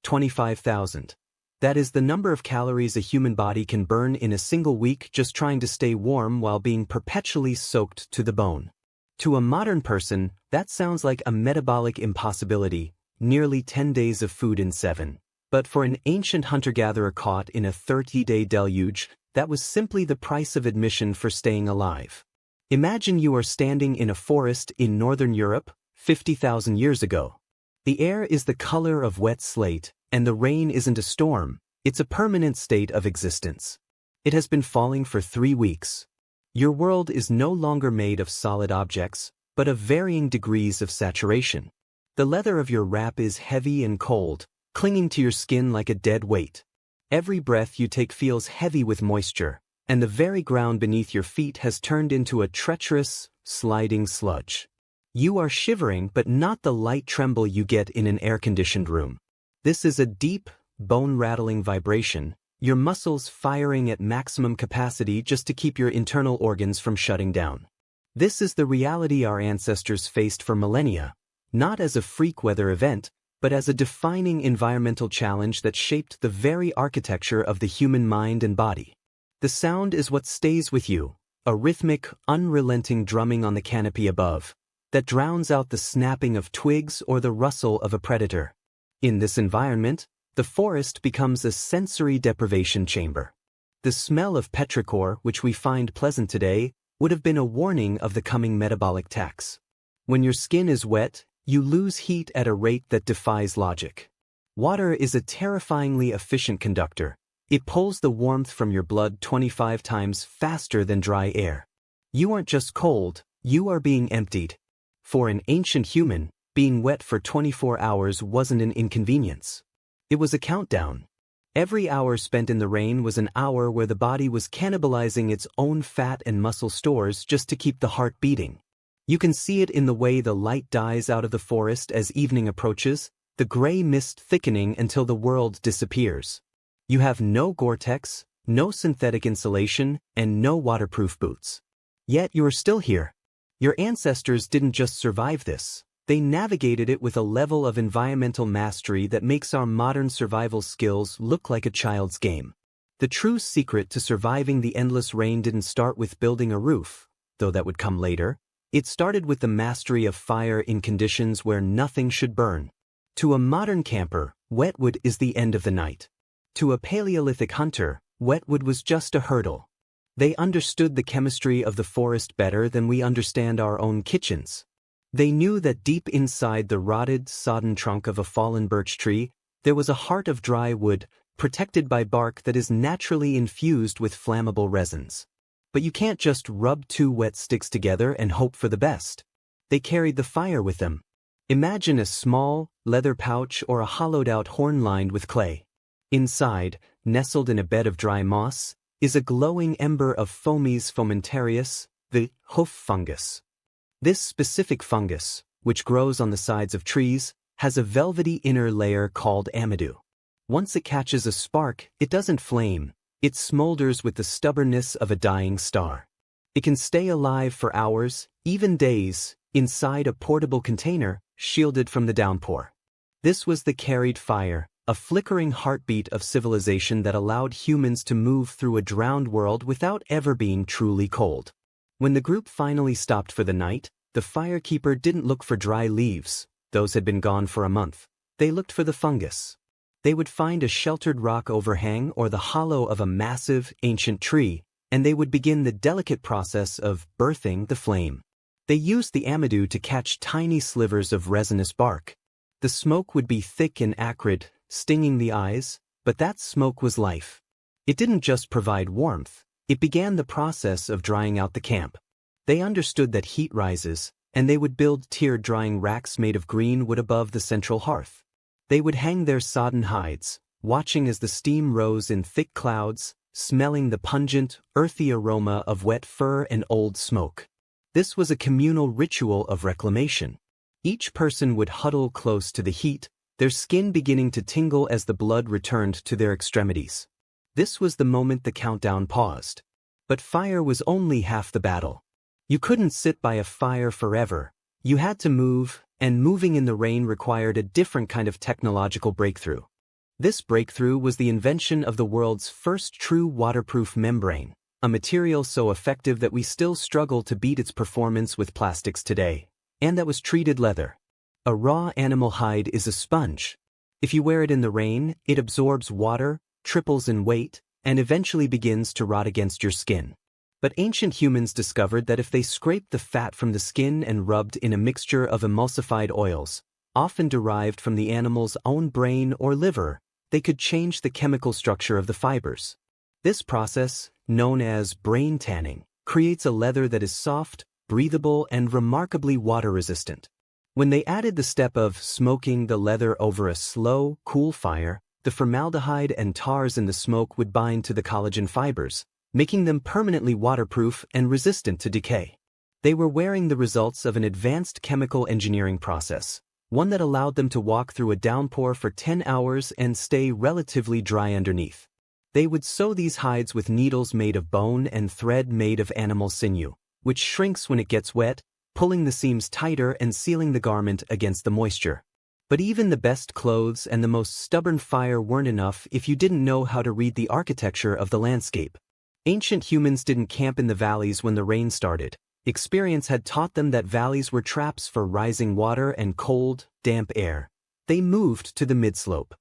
25,000. That is the number of calories a human body can burn in a single week just trying to stay warm while being perpetually soaked to the bone. To a modern person, that sounds like a metabolic impossibility, nearly 10 days of food in 7. But for an ancient hunter-gatherer caught in a 30-day deluge, that was simply the price of admission for staying alive. Imagine you are standing in a forest in northern Europe, 50,000 years ago. The air is the color of wet slate, and the rain isn't a storm, it's a permanent state of existence. It has been falling for 3 weeks. Your world is no longer made of solid objects, but of varying degrees of saturation. The leather of your wrap is heavy and cold, clinging to your skin like a dead weight. Every breath you take feels heavy with moisture, and the very ground beneath your feet has turned into a treacherous, sliding sludge. You are shivering, but not the light tremble you get in an air-conditioned room. This is a deep, bone-rattling vibration, your muscles firing at maximum capacity just to keep your internal organs from shutting down. This is the reality our ancestors faced for millennia, not as a freak weather event, but as a defining environmental challenge that shaped the very architecture of the human mind and body. The sound is what stays with you, a rhythmic, unrelenting drumming on the canopy above, that drowns out the snapping of twigs or the rustle of a predator. In this environment, the forest becomes a sensory deprivation chamber. The smell of petrichor, which we find pleasant today, would have been a warning of the coming metabolic tax. When your skin is wet, you lose heat at a rate that defies logic. Water is a terrifyingly efficient conductor. It pulls the warmth from your blood 25 times faster than dry air. You aren't just cold, you are being emptied. For an ancient human, being wet for 24 hours wasn't an inconvenience. It was a countdown. Every hour spent in the rain was an hour where the body was cannibalizing its own fat and muscle stores just to keep the heart beating. You can see it in the way the light dies out of the forest as evening approaches, the gray mist thickening until the world disappears. You have no Gore-Tex, no synthetic insulation, and no waterproof boots. Yet you are still here. Your ancestors didn't just survive this, they navigated it with a level of environmental mastery that makes our modern survival skills look like a child's game. The true secret to surviving the endless rain didn't start with building a roof, though that would come later. It started with the mastery of fire in conditions where nothing should burn. To a modern camper, wet wood is the end of the night. To a Paleolithic hunter, wet wood was just a hurdle. They understood the chemistry of the forest better than we understand our own kitchens. They knew that deep inside the rotted, sodden trunk of a fallen birch tree, there was a heart of dry wood, protected by bark that is naturally infused with flammable resins. But you can't just rub 2 wet sticks together and hope for the best. They carried the fire with them. Imagine a small, leather pouch or a hollowed-out horn lined with clay. Inside, nestled in a bed of dry moss, is a glowing ember of Fomes fomentarius, the hoof fungus. This specific fungus, which grows on the sides of trees, has a velvety inner layer called amidue. Once it catches a spark, it doesn't flame, it smolders with the stubbornness of a dying star. It can stay alive for hours, even days, inside a portable container, shielded from the downpour. This was the carried fire, a flickering heartbeat of civilization that allowed humans to move through a drowned world without ever being truly cold. When the group finally stopped for the night, the firekeeper didn't look for dry leaves, those had been gone for a month. They looked for the fungus. They would find a sheltered rock overhang or the hollow of a massive, ancient tree, and they would begin the delicate process of birthing the flame. They used the amidue to catch tiny slivers of resinous bark. The smoke would be thick and acrid, stinging the eyes, but that smoke was life. It didn't just provide warmth, it began the process of drying out the camp. They understood that heat rises, and they would build tear-drying racks made of green wood above the central hearth. They would hang their sodden hides, watching as the steam rose in thick clouds, smelling the pungent, earthy aroma of wet fur and old smoke. This was a communal ritual of reclamation. Each person would huddle close to the heat, their skin beginning to tingle as the blood returned to their extremities. This was the moment the countdown paused. But fire was only half the battle. You couldn't sit by a fire forever. You had to move, and moving in the rain required a different kind of technological breakthrough. This breakthrough was the invention of the world's first true waterproof membrane, a material so effective that we still struggle to beat its performance with plastics today, and that was treated leather. A raw animal hide is a sponge. If you wear it in the rain, it absorbs water, triples in weight, and eventually begins to rot against your skin. But ancient humans discovered that if they scraped the fat from the skin and rubbed in a mixture of emulsified oils, often derived from the animal's own brain or liver, they could change the chemical structure of the fibers. This process, known as brain tanning, creates a leather that is soft, breathable, and remarkably water-resistant. When they added the step of smoking the leather over a slow, cool fire, the formaldehyde and tars in the smoke would bind to the collagen fibers, making them permanently waterproof and resistant to decay. They were wearing the results of an advanced chemical engineering process, one that allowed them to walk through a downpour for 10 hours and stay relatively dry underneath. They would sew these hides with needles made of bone and thread made of animal sinew, which shrinks when it gets wet, pulling the seams tighter and sealing the garment against the moisture. But even the best clothes and the most stubborn fire weren't enough if you didn't know how to read the architecture of the landscape. Ancient humans didn't camp in the valleys when the rain started. Experience had taught them that valleys were traps for rising water and cold, damp air. They moved to the midslope.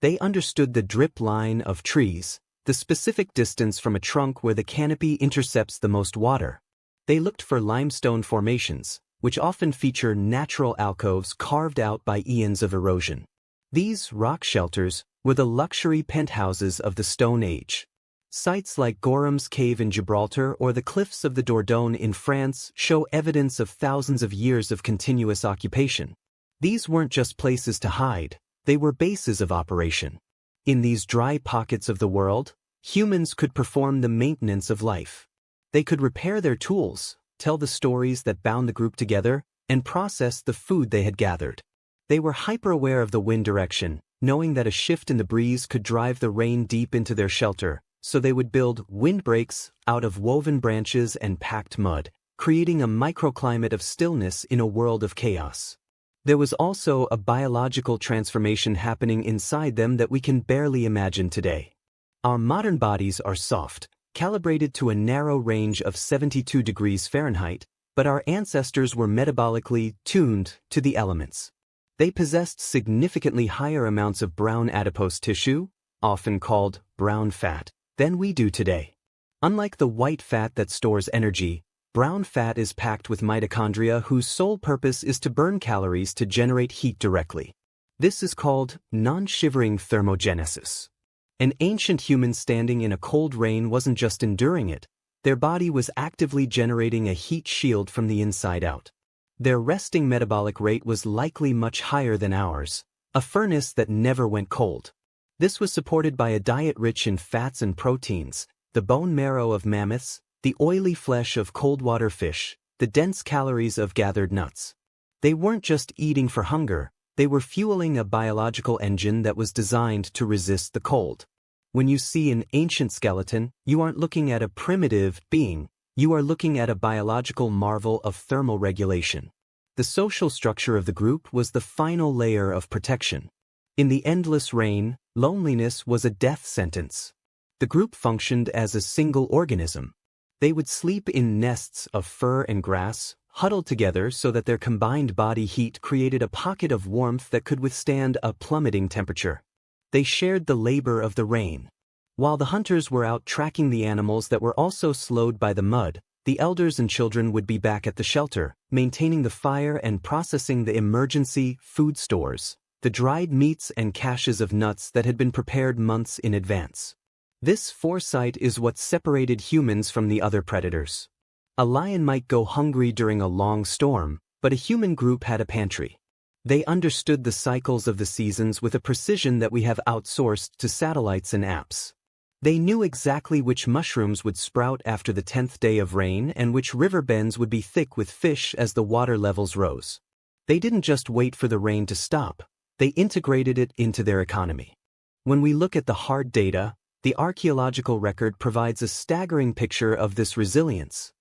They understood the drip line of trees, the specific distance from a trunk where the canopy intercepts the most water. They looked for limestone formations, which often feature natural alcoves carved out by eons of erosion. These rock shelters were the luxury penthouses of the Stone Age. Sites like Gorham's Cave in Gibraltar or the cliffs of the Dordogne in France show evidence of thousands of years of continuous occupation. These weren't just places to hide, they were bases of operation. In these dry pockets of the world, humans could perform the maintenance of life. They could repair their tools, tell the stories that bound the group together, and process the food they had gathered. They were hyper-aware of the wind direction, knowing that a shift in the breeze could drive the rain deep into their shelter, so they would build windbreaks out of woven branches and packed mud, creating a microclimate of stillness in a world of chaos. There was also a biological transformation happening inside them that we can barely imagine today. Our modern bodies are soft, calibrated to a narrow range of 72 degrees Fahrenheit, but our ancestors were metabolically tuned to the elements. They possessed significantly higher amounts of brown adipose tissue, often called brown fat, than we do today. Unlike the white fat that stores energy, brown fat is packed with mitochondria whose sole purpose is to burn calories to generate heat directly. This is called non-shivering thermogenesis. An ancient human standing in a cold rain wasn't just enduring it, their body was actively generating a heat shield from the inside out. Their resting metabolic rate was likely much higher than ours, a furnace that never went cold. This was supported by a diet rich in fats and proteins, the bone marrow of mammoths, the oily flesh of cold-water fish, the dense calories of gathered nuts. They weren't just eating for hunger, they were fueling a biological engine that was designed to resist the cold. When you see an ancient skeleton, you aren't looking at a primitive being, you are looking at a biological marvel of thermal regulation. The social structure of the group was the final layer of protection. In the endless rain, loneliness was a death sentence. The group functioned as a single organism. They would sleep in nests of fur and grass, huddled together so that their combined body heat created a pocket of warmth that could withstand a plummeting temperature. They shared the labor of the rain. While the hunters were out tracking the animals that were also slowed by the mud, the elders and children would be back at the shelter, maintaining the fire and processing the emergency food stores, the dried meats and caches of nuts that had been prepared months in advance. This foresight is what separated humans from the other predators. A lion might go hungry during a long storm, but a human group had a pantry. They understood the cycles of the seasons with a precision that we have outsourced to satellites and apps. They knew exactly which mushrooms would sprout after the 10th day of rain and which river bends would be thick with fish as the water levels rose. They didn't just wait for the rain to stop, they integrated it into their economy. When we look at the hard data, the archaeological record provides a staggering picture of this resilience.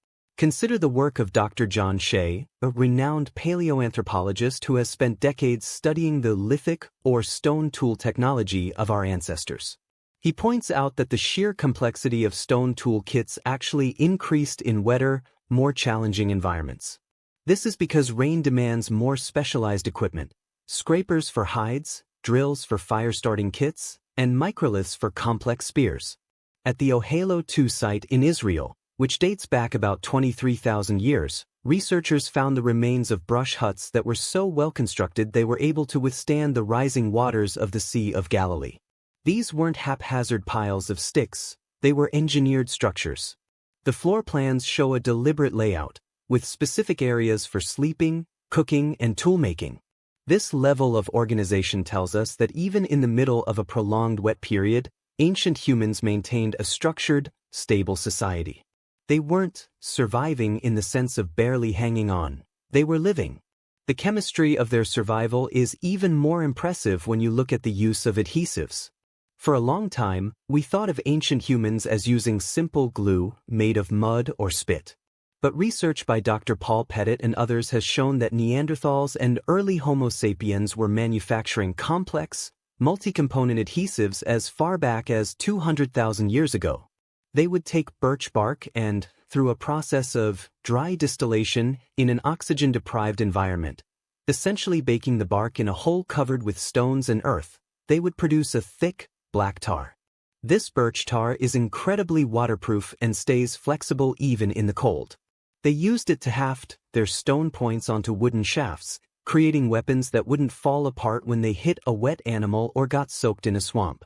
Consider the work of Dr. John Shea, a renowned paleoanthropologist who has spent decades studying the lithic or stone tool technology of our ancestors. He points out that the sheer complexity of stone tool kits actually increased in wetter, more challenging environments. This is because rain demands more specialized equipment: scrapers for hides, drills for fire-starting kits, and microliths for complex spears. At the Ohalo II site in Israel, which dates back about 23,000 years, researchers found the remains of brush huts that were so well constructed they were able to withstand the rising waters of the Sea of Galilee. These weren't haphazard piles of sticks, they were engineered structures. The floor plans show a deliberate layout, with specific areas for sleeping, cooking, and toolmaking. This level of organization tells us that even in the middle of a prolonged wet period, ancient humans maintained a structured, stable society. They weren't surviving in the sense of barely hanging on, they were living. The chemistry of their survival is even more impressive when you look at the use of adhesives. For a long time, we thought of ancient humans as using simple glue made of mud or spit. But research by Dr. Paul Pettit and others has shown that Neanderthals and early Homo sapiens were manufacturing complex, multi-component adhesives as far back as 200,000 years ago. They would take birch bark and, through a process of dry distillation in an oxygen-deprived environment, essentially baking the bark in a hole covered with stones and earth, they would produce a thick, black tar. This birch tar is incredibly waterproof and stays flexible even in the cold. They used it to haft their stone points onto wooden shafts, creating weapons that wouldn't fall apart when they hit a wet animal or got soaked in a swamp.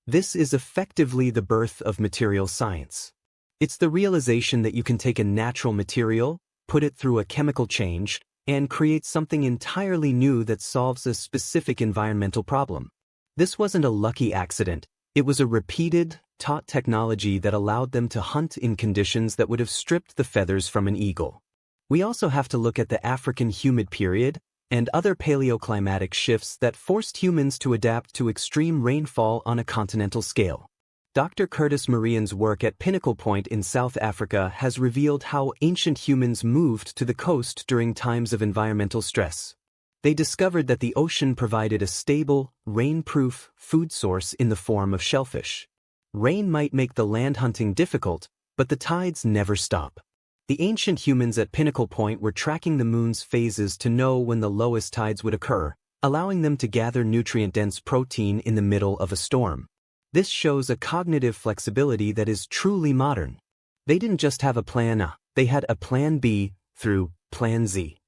This is effectively the birth of material science. It's the realization that you can take a natural material, put it through a chemical change, and create something entirely new that solves a specific environmental problem. This wasn't a lucky accident. It was a repeated, taught technology that allowed them to hunt in conditions that would have stripped the feathers from an eagle. We also have to look at the African humid period and other paleoclimatic shifts that forced humans to adapt to extreme rainfall on a continental scale. Dr. Curtis Marian's work at Pinnacle Point in South Africa has revealed how ancient humans moved to the coast during times of environmental stress. They discovered that the ocean provided a stable, rain-proof food source in the form of shellfish. Rain might make the land hunting difficult, but the tides never stop. The ancient humans at Pinnacle Point were tracking the moon's phases to know when the lowest tides would occur, allowing them to gather nutrient-dense protein in the middle of a storm. This shows a cognitive flexibility that is truly modern. They didn't just have a plan A, they had a plan B through plan Z.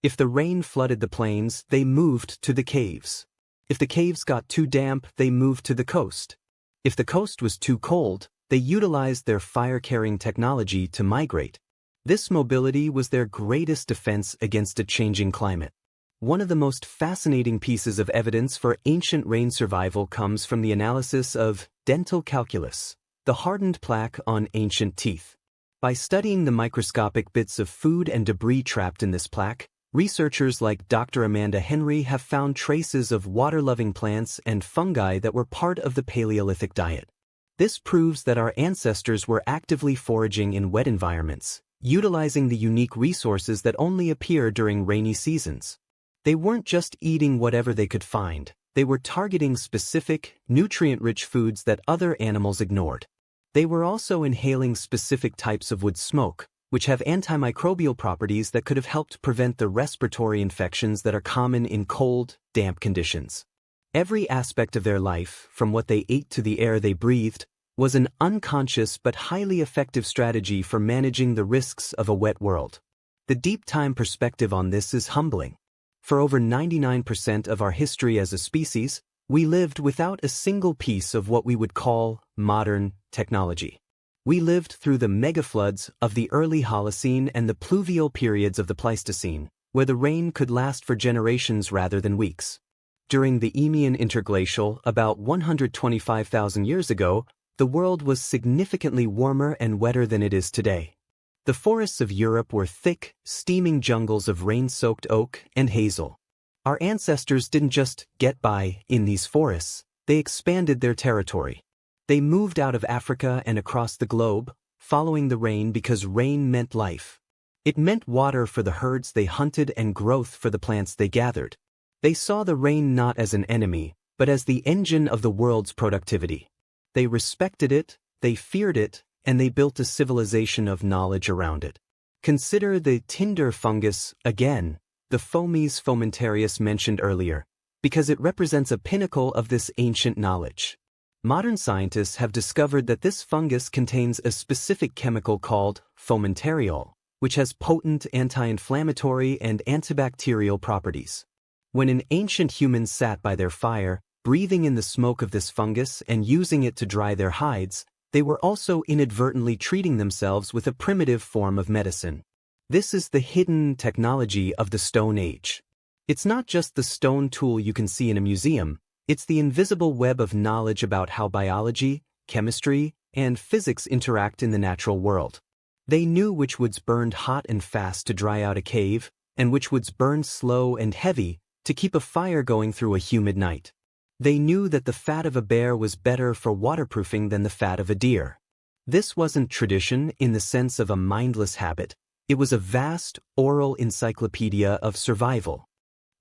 If the rain flooded the plains, they moved to the caves. If the caves got too damp, they moved to the coast. If the coast was too cold, they utilized their fire-carrying technology to migrate. This mobility was their greatest defense against a changing climate. One of the most fascinating pieces of evidence for ancient rain survival comes from the analysis of dental calculus, the hardened plaque on ancient teeth. By studying the microscopic bits of food and debris trapped in this plaque, researchers like Dr. Amanda Henry have found traces of water-loving plants and fungi that were part of the Paleolithic diet. This proves that our ancestors were actively foraging in wet environments, utilizing the unique resources that only appear during rainy seasons. They weren't just eating whatever they could find, they were targeting specific, nutrient-rich foods that other animals ignored. They were also inhaling specific types of wood smoke, which have antimicrobial properties that could have helped prevent the respiratory infections that are common in cold, damp conditions. Every aspect of their life, from what they ate to the air they breathed, was an unconscious but highly effective strategy for managing the risks of a wet world. The deep time perspective on this is humbling. For over 99% of our history as a species, we lived without a single piece of what we would call modern technology. We lived through the megafloods of the early Holocene and the pluvial periods of the Pleistocene, where the rain could last for generations rather than weeks. During the Eemian interglacial, about 125,000 years ago, the world was significantly warmer and wetter than it is today. The forests of Europe were thick, steaming jungles of rain-soaked oak and hazel. Our ancestors didn't just get by in these forests, they expanded their territory. They moved out of Africa and across the globe, following the rain because rain meant life. It meant water for the herds they hunted and growth for the plants they gathered. They saw the rain not as an enemy, but as the engine of the world's productivity. They respected it, they feared it, and they built a civilization of knowledge around it. Consider the tinder fungus, again, the Fomes fomentarius mentioned earlier, because it represents a pinnacle of this ancient knowledge. Modern scientists have discovered that this fungus contains a specific chemical called fomentariol, which has potent anti-inflammatory and antibacterial properties. When an ancient human sat by their fire, breathing in the smoke of this fungus and using it to dry their hides, they were also inadvertently treating themselves with a primitive form of medicine. This is the hidden technology of the Stone Age. It's not just the stone tool you can see in a museum, it's the invisible web of knowledge about how biology, chemistry, and physics interact in the natural world. They knew which woods burned hot and fast to dry out a cave, and which woods burned slow and heavy to keep a fire going through a humid night. They knew that the fat of a bear was better for waterproofing than the fat of a deer. This wasn't tradition in the sense of a mindless habit, it was a vast, oral encyclopedia of survival.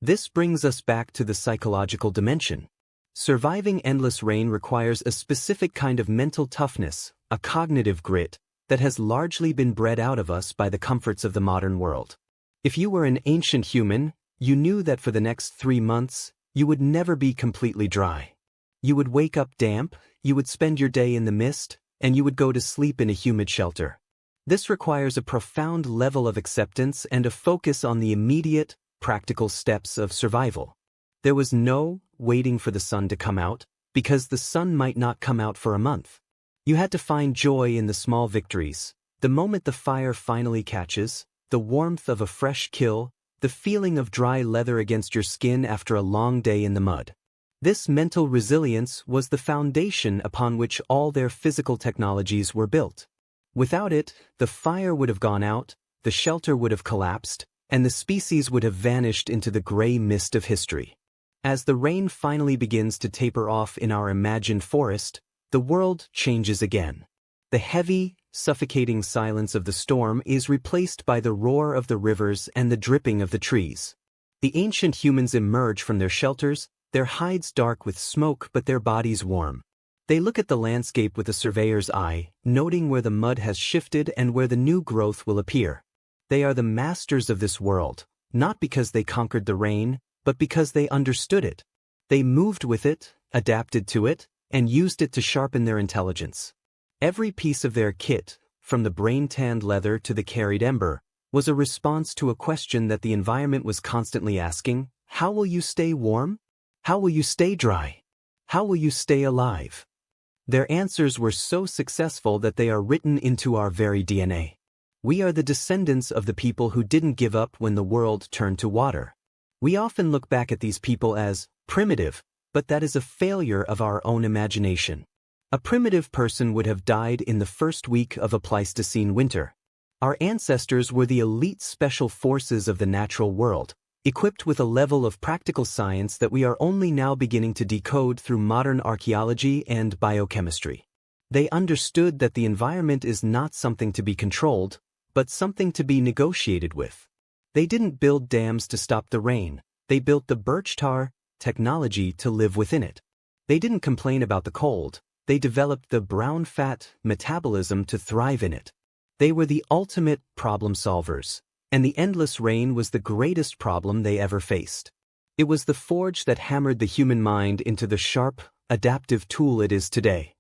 This brings us back to the psychological dimension. Surviving endless rain requires a specific kind of mental toughness, a cognitive grit, that has largely been bred out of us by the comforts of the modern world. If you were an ancient human, you knew that for the next 3 months, you would never be completely dry. You would wake up damp, you would spend your day in the mist, and you would go to sleep in a humid shelter. This requires a profound level of acceptance and a focus on the immediate, practical steps of survival. There was no waiting for the sun to come out, because the sun might not come out for a month. You had to find joy in the small victories, the moment the fire finally catches, the warmth of a fresh kill, the feeling of dry leather against your skin after a long day in the mud. This mental resilience was the foundation upon which all their physical technologies were built. Without it, the fire would have gone out, the shelter would have collapsed, and the species would have vanished into the gray mist of history. As the rain finally begins to taper off in our imagined forest, the world changes again. The heavy, suffocating silence of the storm is replaced by the roar of the rivers and the dripping of the trees. The ancient humans emerge from their shelters, their hides dark with smoke but their bodies warm. They look at the landscape with a surveyor's eye, noting where the mud has shifted and where the new growth will appear. They are the masters of this world, not because they conquered the rain, but because they understood it. They moved with it, adapted to it, and used it to sharpen their intelligence. Every piece of their kit, from the brain-tanned leather to the carried ember, was a response to a question that the environment was constantly asking: how will you stay warm? How will you stay dry? How will you stay alive? Their answers were so successful that they are written into our very DNA. We are the descendants of the people who didn't give up when the world turned to water. We often look back at these people as primitive, but that is a failure of our own imagination. A primitive person would have died in the first week of a Pleistocene winter. Our ancestors were the elite special forces of the natural world, equipped with a level of practical science that we are only now beginning to decode through modern archaeology and biochemistry. They understood that the environment is not something to be controlled, but something to be negotiated with. They didn't build dams to stop the rain, they built the birch tar technology to live within it. They didn't complain about the cold, they developed the brown fat metabolism to thrive in it. They were the ultimate problem solvers, and the endless rain was the greatest problem they ever faced. It was the forge that hammered the human mind into the sharp, adaptive tool it is today.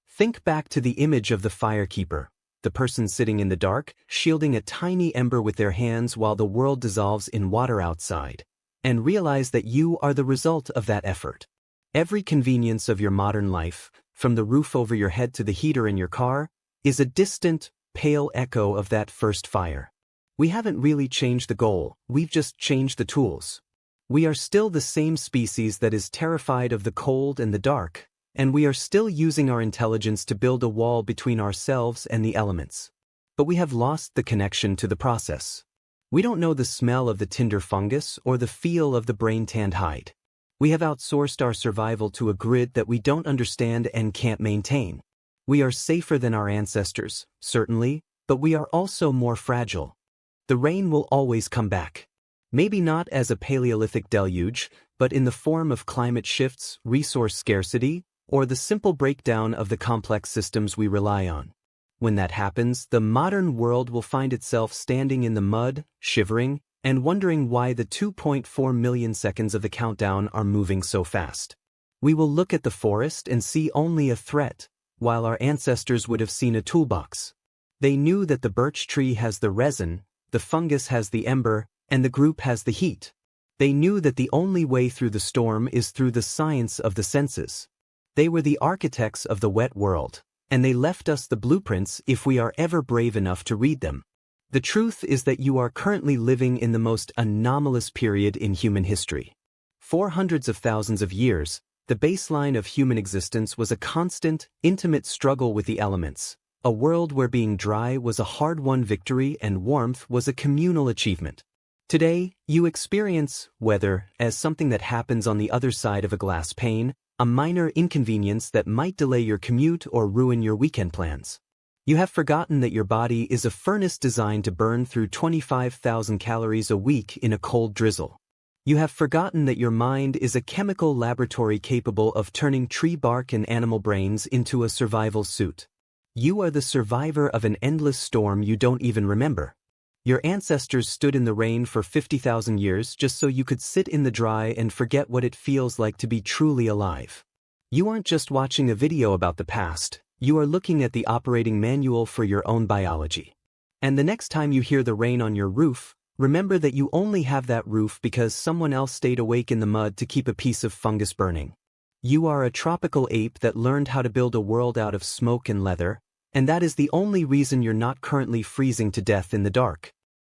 Think back to the image of the firekeeper, the person sitting in the dark, shielding a tiny ember with their hands while the world dissolves in water outside, and realize that you are the result of that effort. Every convenience of your modern life, from the roof over your head to the heater in your car, is a distant, pale echo of that first fire. We haven't really changed the goal, we've just changed the tools. We are still the same species that is terrified of the cold and the dark, and we are still using our intelligence to build a wall between ourselves and the elements. But we have lost the connection to the process. We don't know the smell of the tinder fungus or the feel of the brain-tanned hide. We have outsourced our survival to a grid that we don't understand and can't maintain. We are safer than our ancestors, certainly, but we are also more fragile. The rain will always come back. Maybe not as a Paleolithic deluge, but in the form of climate shifts, resource scarcity, or the simple breakdown of the complex systems we rely on. When that happens, the modern world will find itself standing in the mud, shivering, and wondering why the 2.4 million seconds of the countdown are moving so fast. We will look at the forest and see only a threat, while our ancestors would have seen a toolbox. They knew that the birch tree has the resin, the fungus has the ember, and the group has the heat. They knew that the only way through the storm is through the science of the senses. They were the architects of the wet world, and they left us the blueprints if we are ever brave enough to read them. The truth is that you are currently living in the most anomalous period in human history. For hundreds of thousands of years, the baseline of human existence was a constant, intimate struggle with the elements, a world where being dry was a hard-won victory and warmth was a communal achievement. Today, you experience weather as something that happens on the other side of a glass pane, a minor inconvenience that might delay your commute or ruin your weekend plans. You have forgotten that your body is a furnace designed to burn through 25,000 calories a week in a cold drizzle. You have forgotten that your mind is a chemical laboratory capable of turning tree bark and animal brains into a survival suit. You are the survivor of an endless storm you don't even remember. Your ancestors stood in the rain for 50,000 years just so you could sit in the dry and forget what it feels like to be truly alive. You aren't just watching a video about the past, you are looking at the operating manual for your own biology. And the next time you hear the rain on your roof, remember that you only have that roof because someone else stayed awake in the mud to keep a piece of fungus burning. You are a tropical ape that learned how to build a world out of smoke and leather, and that is the only reason you're not currently freezing to death in the dark.